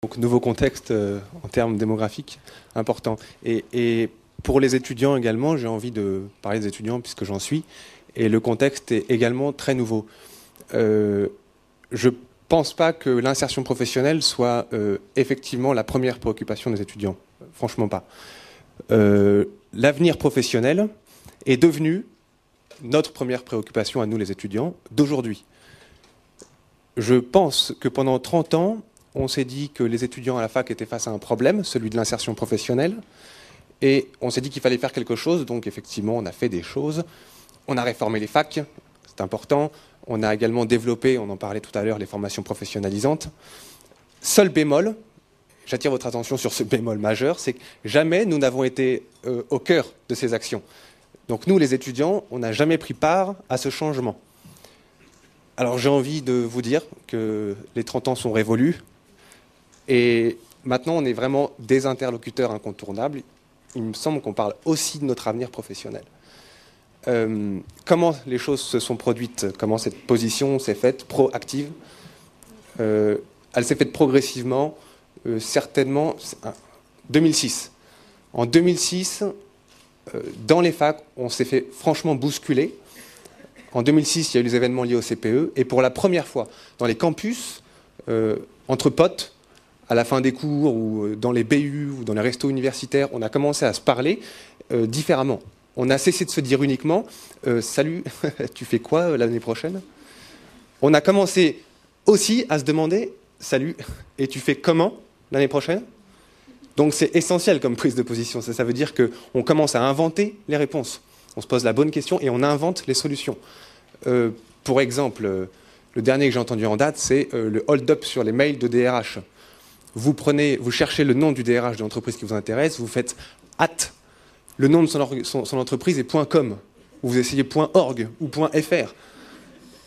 Donc, nouveau contexte en termes démographiques important. Et pour les étudiants également, j'ai envie de parler des étudiants puisque j'en suis. Et le contexte est également très nouveau. Je ne pense pas que l'insertion professionnelle soit effectivement la première préoccupation des étudiants. Franchement pas. L'avenir professionnel est devenu notre première préoccupation à nous les étudiants d'aujourd'hui. Je pense que pendant 30 ans, on s'est dit que les étudiants à la fac étaient face à un problème, celui de l'insertion professionnelle, et on s'est dit qu'il fallait faire quelque chose, donc effectivement on a fait des choses. On a réformé les facs, c'est important. On a également développé, on en parlait tout à l'heure, les formations professionnalisantes. Seul bémol, j'attire votre attention sur ce bémol majeur, c'est que jamais nous n'avons été au cœur de ces actions. Donc nous, les étudiants, on n'a jamais pris part à ce changement. Alors j'ai envie de vous dire que les 30 ans sont révolus, et maintenant on est vraiment des interlocuteurs incontournables. Il me semble qu'on parle aussi de notre avenir professionnel. Comment les choses se sont produites, comment cette position s'est faite proactive. Elle s'est faite progressivement, certainement 2006. En 2006, dans les facs, on s'est fait franchement bousculer. En 2006, il y a eu les événements liés au CPE, et pour la première fois, dans les campus, entre potes, à la fin des cours, ou dans les BU, ou dans les restos universitaires, on a commencé à se parler différemment. On a cessé de se dire uniquement « Salut, tu fais quoi l'année prochaine ?» On a commencé aussi à se demander « Salut, et tu fais comment l'année prochaine ?» Donc c'est essentiel comme prise de position. Ça veut dire qu'on commence à inventer les réponses. On se pose la bonne question et on invente les solutions. Pour exemple, le dernier que j'ai entendu en date, c'est le hold-up sur les mails de DRH. Vous cherchez le nom du DRH de l'entreprise qui vous intéresse, vous faites @ le nom de son entreprise est .com, ou vous essayez .org ou .fr.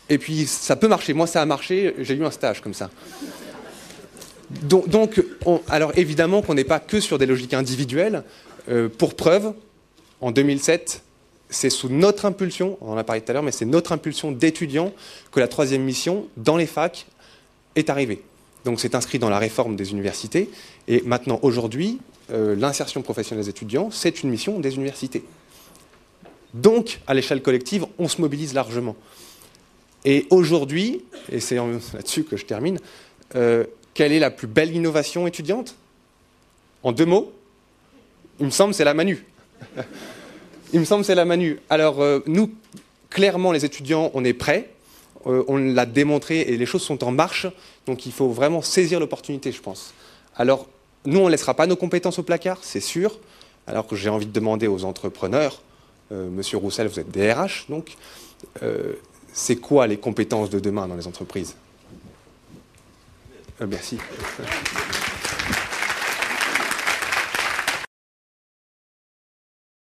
Et puis ça peut marcher. Moi ça a marché, j'ai eu un stage comme ça. Donc alors évidemment qu'on n'est pas que sur des logiques individuelles. Pour preuve, en 2007, c'est sous notre impulsion, on en a parlé tout à l'heure, mais c'est notre impulsion d'étudiants que la 3e mission dans les facs est arrivée. Donc c'est inscrit dans la réforme des universités. Et maintenant, aujourd'hui, l'insertion professionnelle des étudiants, c'est une mission des universités. Donc, à l'échelle collective, on se mobilise largement. Et aujourd'hui, et c'est là-dessus que je termine, quelle est la plus belle innovation étudiante? En 2 mots, il me semble c'est la Manu. Il me semble c'est la Manu. Alors, nous, clairement, les étudiants, on est prêts. On l'a démontré et les choses sont en marche. Donc, il faut vraiment saisir l'opportunité, je pense. Alors, nous, on ne laissera pas nos compétences au placard, c'est sûr. Alors que j'ai envie de demander aux entrepreneurs, Monsieur Roussel, vous êtes DRH, donc, c'est quoi les compétences de demain dans les entreprises? Merci.